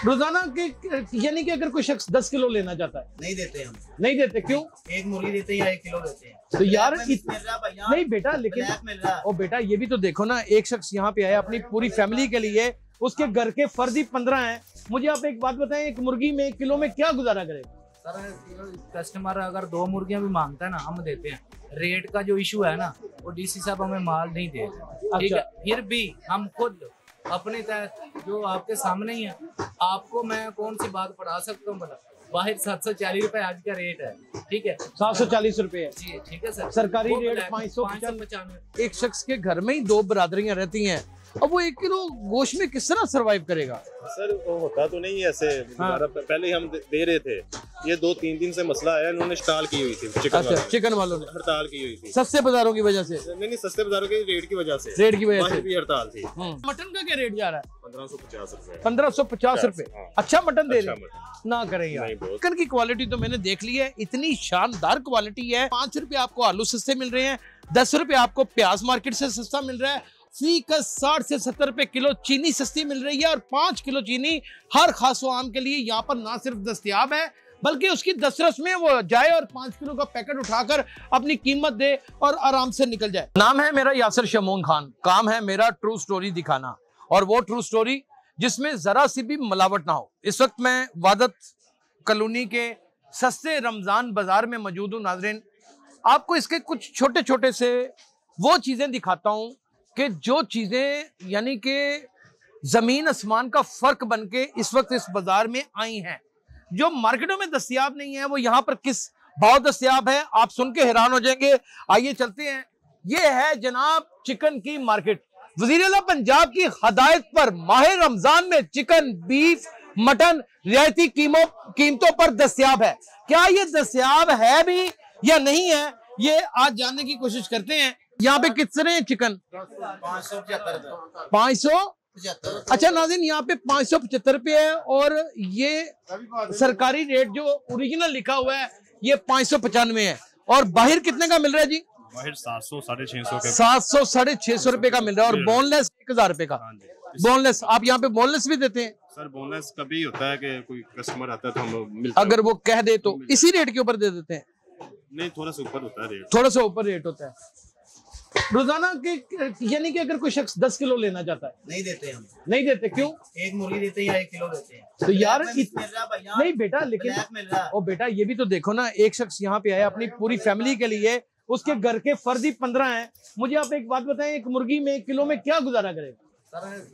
रोजाना के, यानी कि अगर कोई शख्स 10 किलो लेना चाहता है, नहीं देते हम। नहीं देते क्यों? एक मुर्गी देते हैं या 1 किलो देते हैं। तो यार नहीं बेटा, लेकिन मिल रहा है। ओ बेटा, ये भी तो देखो ना, एक शख्स यहाँ पे आया अपनी पूरी फैमिली के लिए, उसके घर के फर्द ही 15 हैं। मुझे आप एक बात बताएं, एक मुर्गी में 1 किलो में क्या गुजारा करेगा? सर कस्टमर अगर 2 मुर्गियां भी मांगता है ना, हम देते हैं। रेट का जो इशू है ना, वो डीसी साहब हमें माल नहीं दे रहे, ठीक है। फिर भी हम खुद अपने तहत जो आपके सामने ही है, आपको मैं कौन सी बात पढ़ा सकता हूँ? बोला बाहर 740 रुपए आज का रेट है, ठीक है। 740 रुपए है जी, ठीक है सर। सरकारी रेट 595। एक शख्स के घर में ही 2 बरादरियां रहती हैं, अब वो 1 किलो गोश्त में किस तरह सरवाइव करेगा? सर वो होता तो नहीं ऐसे। हाँ। पहले ही हम दे रहे थे, ये 2-3 दिन से मसला आया, इन्होंने हड़ताल की हुई थी। चिकन वालों ने हड़ताल की हुई थी सस्ते बाजारों की वजह से। नहीं, सस्ते बाजारों के रेट की वजह से, रेट की वजह से भी हड़ताल थी। मटन का क्या रेट जा रहा है? 1550 रुपए। 1550 रुपए। हाँ। अच्छा मटन दे रहे अच्छा हैं ना? करें यार, नहीं, चिकन की क्वालिटी तो मैंने देख ली है, इतनी शानदार क्वालिटी है। 5 रुपए आपको आलू सस्ते मिल रहे हैं, 10 रुपए आपको प्याज मार्केट से सस्ता मिल रहा है, फी का 60 से 70 रुपए किलो चीनी सस्ती मिल रही है, और 5 किलो चीनी हर खासो आम के लिए यहाँ पर ना सिर्फ दस्तयाब है, बल्कि उसकी दस्तरस में वो जाए और 5 किलो का पैकेट उठाकर अपनी कीमत दे और आराम से निकल जाए। नाम है मेरा यासिर शमून खान, काम है मेरा ट्रू स्टोरी दिखाना, और वो ट्रू स्टोरी जिसमें जरा सी भी मिलावट ना हो। इस वक्त मैं वादत कॉलोनी के सस्ते रमजान बाजार में मौजूद हूँ। नाजरीन, आपको इसके कुछ छोटे छोटे से वो चीजें दिखाता हूँ कि जो चीजें यानी कि जमीन आसमान का फर्क बनके इस वक्त इस बाजार में आई हैं, जो मार्केटों में दस्तयाब नहीं है, वो यहाँ पर किस भाव दस्तयाब है, आप सुन के हैरान हो जाएंगे। आइए चलते हैं। ये है जनाब चिकन की मार्केट। वज़ीर-ए-आला पंजाब की हदायत पर माह रमजान में चिकन, बीफ, मटन रियायती कीमतों पर दस्तयाब है। क्या ये दस्तयाब है भी या नहीं है, ये आज जानने की कोशिश करते हैं। यहाँ पे कितने चिकन? 575। अच्छा नाज़रीन, यहाँ पे 575 रुपये है, और ये सरकारी रेट जो ओरिजिनल लिखा हुआ है ये 595 है। और बाहर कितने का मिल रहा है जी? बाहर 700 650 के 700 650 रुपए का मिल रहा है, और बोनलेस 1000 रुपए का। बोनलेस आप यहाँ पे बोनलेस भी देते हैं? सर बोनस कभी होता है कि कोई कस्टमर आता है तो हम मिलता है। अगर वो कह दे तो इसी रेट के ऊपर दे देते हैं? नहीं, थोड़ा सा ऊपर होता है रेट। थोड़ा सा ऊपर रेट होता है। रोजाना के, यानी कि अगर कोई शख्स 10 किलो लेना चाहता है, नहीं देते हम। नहीं देते क्यों? एक मुर्गी देते हैं या 1 किलो देते हैं। तो यार नहीं बेटा, लेकिन मिल रहा है। ओ बेटा, ये भी तो देखो ना, एक शख्स यहाँ पे आया अपनी पूरी फैमिली के लिए, उसके घर के फर्द ही 15 हैं। मुझे आप एक बात बताएं, एक मुर्गी में 1 किलो में क्या गुजारा करेगा? सर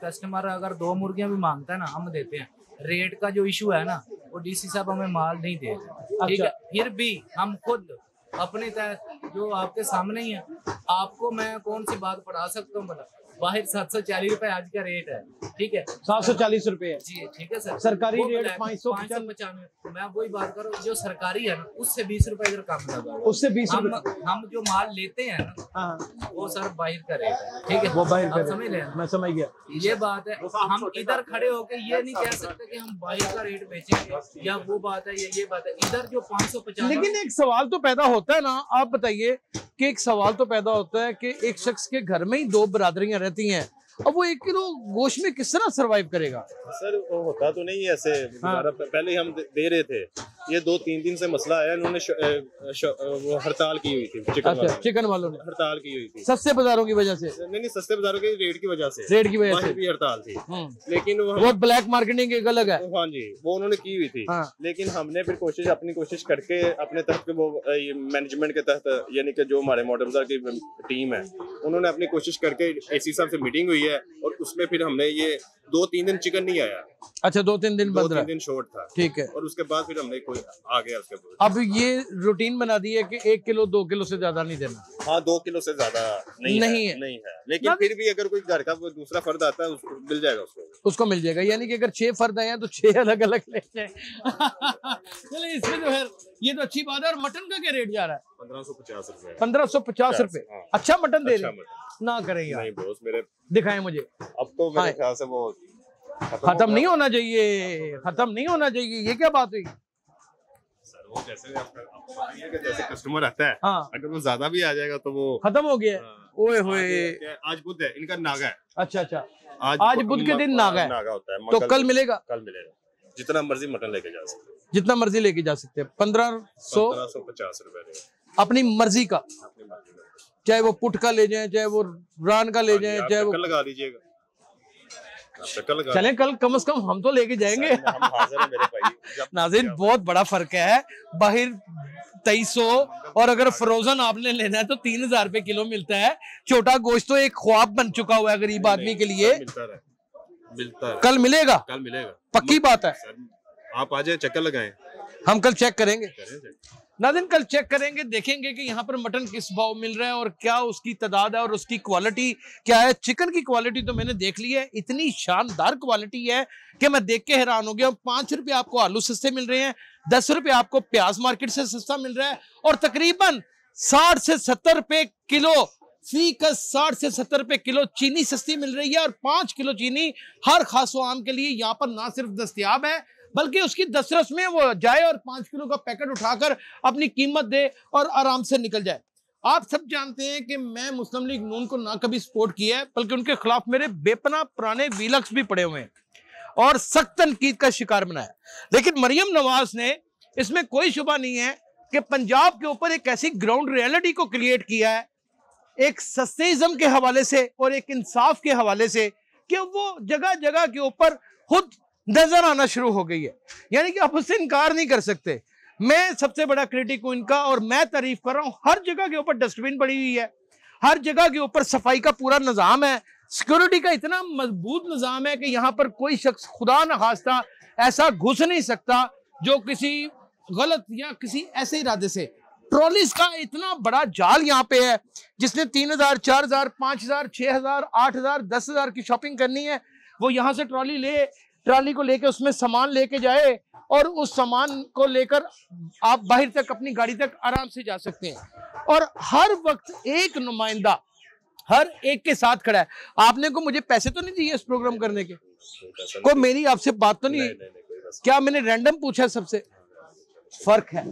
कस्टमर अगर 2 मुर्गियां भी मांगता है ना, हम देते हैं। रेट का जो इशू है ना, वो डीसी साहब हमें माल नहीं दे रहे, ठीक है। फिर भी हम खुद अपने तहत जो आपके सामने ही है, आपको मैं कौन सी बात पढ़ा सकता हूँ? बोला बाहर 740 रुपए आज का रेट है, ठीक है। 740 रुपए है जी, ठीक है सर। सरकारी रेट 595। मैं वही बात करूँ, जो सरकारी है ना, उससे 20 रुपए इधर कम लगा, उससे 20 रुपए। हम जो माल लेते हैं ना, वो सर बाहर का रेट है, ठीक है। वो बाहर का, समझ रहे हैं? मैं समझ गया। ये बात है। हम इधर खड़े होके ये नहीं कह सकते कि हम बाहर का रेट बेचेंगे, या वो बात है, ये बात है। इधर जो 550। लेकिन एक सवाल तो पैदा होता है ना, आप बताइए कि एक सवाल तो पैदा होता है कि एक शख्स के घर में ही 2 बरादरियां रहती हैं, अब वो 1 किलो गोश्त में किस तरह सरवाइव करेगा? सर वो होता तो नहीं ऐसे। हाँ। पहले ही हम दे रहे थे, ये 2-3 दिन से मसला आया, इन्होंने वो हड़ताल की हुई थी। चिकन वालों ने हड़ताल की हुई थी सस्ते बाजारों की वजह से। नहीं, सस्ते बाजारों के रेट की वजह से, रेट की वजह से भी हड़ताल थी। लेकिन वो ब्लैक मार्केटिंग एक अलग है। हाँ जी, वो उन्होंने की हुई थी। हाँ। लेकिन हमने फिर अपनी कोशिश करके अपने तहत वो मैनेजमेंट के तहत, यानी कि जो हमारे मॉडल बाजार की टीम है, उन्होंने अपनी कोशिश करके एसी साहब से मीटिंग हुई है, और उसमें फिर हमने ये 2-3 दिन चिकन नहीं आया। अच्छा, 2-3 दिन बंद रहा। 2-3 दिन शॉर्ट था, ठीक है। और उसके बाद फिर हमने कोई आ गया उसके बाद। अब ये रूटीन बना दी है कि 1 किलो 2 किलो से ज्यादा नहीं देना। हाँ, 2 किलो से ज्यादा नहीं है। लेकिन फिर भी अगर कोई घर का दूसरा फर्द आता है, उसको मिल जाएगा, उसको मिल जाएगा। यानी कि अगर 6 फर्द आए हैं तो 6 अलग अलग ले जाए। चलिए, इसमें जो है ये तो अच्छी बात है। और मटन का क्या रेट जा रहा है? 1550 रुपए। 1550 रुपए। अच्छा मटन दे रहे ना? करें यार, नहीं बॉस, मेरे दिखाएं मुझे। अब तो मेरे ख्याल से वो खत्म नहीं होना चाहिए, खत्म नहीं होना चाहिए। ये क्या बात हुई? सर वो जैसे आपको पता ही है कि जैसे कस्टमर आता है, हाँ, अगर वो ज्यादा भी आ जाएगा तो वो खत्म हो गया। ओए होए, आज बुध है, इनका नागा है। अच्छा अच्छा, आज बुध के दिन नागा होता है। तो कल मिलेगा? कल मिलेगा, जितना मर्जी मटन लेके जा सकते हैं, जितना मर्जी लेके जा सकते हैं। 1550 रुपए अपनी मर्जी का, चाहे वो पुट का ले जाए, चाहे वो रान का ले जाए, चाहे वो लगा लीजिएगा। चलें, कल कम से कम हम तो लेके जाएंगे। हम हाजिर हैं मेरे भाई। नाज़रीन, बहुत बड़ा फर्क है, बाहर 2300 और अगर फ्रोजन आपने लेना है तो 3000 रुपए किलो मिलता है। छोटा गोश्त तो एक ख्वाब बन चुका हुआ है गरीब आदमी के लिए। मिलता है। कल मिलेगा? कल मिलेगा, पक्की बात है। आप आ जाए, चक्कर लगाएं, हम कल चेक करेंगे। नाज़रीन, कल चेक करेंगे, देखेंगे कि यहाँ पर मटन किस भाव मिल रहा है और क्या उसकी तादाद है और उसकी क्वालिटी क्या है। चिकन की क्वालिटी तो मैंने देख ली है, इतनी शानदार क्वालिटी है कि मैं देख के हैरान हो गया। 5 रुपए आपको आलू सस्ते मिल रहे हैं, 10 रुपए आपको प्याज मार्केट से सस्ता मिल रहा है और तकरीबन 60 से 70 रुपए किलो, फीकस 60 से 70 रुपए किलो चीनी सस्ती मिल रही है। और 5 किलो चीनी हर खास व आम के लिए यहाँ पर ना सिर्फ दस्तयाब है, बल्कि उसकी दस्तरस में वो जाए और 5 किलो का पैकेट उठाकर अपनी कीमत दे और आराम से निकल जाए। आप सब जानते हैं कि मैं मुस्लिम लीग नून को ना कभी सपोर्ट किया है, बल्कि उनके खिलाफ मेरे बेपनाह पुराने वीलक्स भी पड़े हुए हैं और सख्त तनकीद का शिकार बनाया। लेकिन मरियम नवाज ने, इसमें कोई शुबा नहीं है कि पंजाब के ऊपर एक ऐसी ग्राउंड रियलिटी को क्रिएट किया है, एक सस्तेइज्म के हवाले से और एक इंसाफ के हवाले से, कि वो जगह जगह के ऊपर खुद नजर आना शुरू हो गई है। यानी कि आप उससे इनकार नहीं कर सकते। मैं सबसे बड़ा क्रिटिक हूं इनका और मैं तारीफ कर रहा हूं। हर जगह के ऊपर डस्टबिन पड़ी हुई है, हर जगह के ऊपर सफाई का पूरा निजाम है, सिक्योरिटी का इतना मजबूत निजाम है कि यहां पर कोई शख्स खुदा न खास्ता ऐसा घुस नहीं सकता जो किसी गलत या किसी ऐसे इरादे से। ट्रॉलीज का इतना बड़ा जाल यहाँ पे है, जिसने 3000, 4000, 5000, 6000, 8000, 10000 की शॉपिंग करनी है, वो यहाँ से ट्रॉली को लेके उसमें सामान लेके जाए और उस सामान को लेकर आप बाहर तक अपनी गाड़ी तक आराम से जा सकते हैं। और हर वक्त एक नुमाइंदा हर एक के साथ खड़ा है। आपने को मुझे पैसे तो नहीं दिए इस प्रोग्राम करने के? कोई मेरी आपसे बात तो नहीं? क्या मैंने रैंडम पूछा? सबसे फर्क है,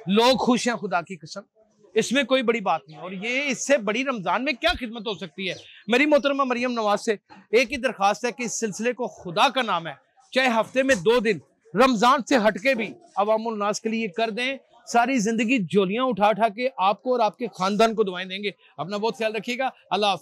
लोग खुश हैं, खुदा की कसम, इसमें कोई बड़ी बात नहीं। और ये इससे बड़ी रमजान में क्या खिदमत हो सकती है। मेरी मोहतरमा मरियम नवाज से एक ही दरखास्त है कि इस सिलसिले को खुदा का नाम है, चाहे हफ्ते में 2 दिन रमजान से हटके भी अवामुल नास के लिए कर दें। सारी जिंदगी झोलियां उठा उठा के आपको और आपके खानदान को दुआएं देंगे। अपना बहुत ख्याल रखिएगा। अल्लाह हाफ़िज़।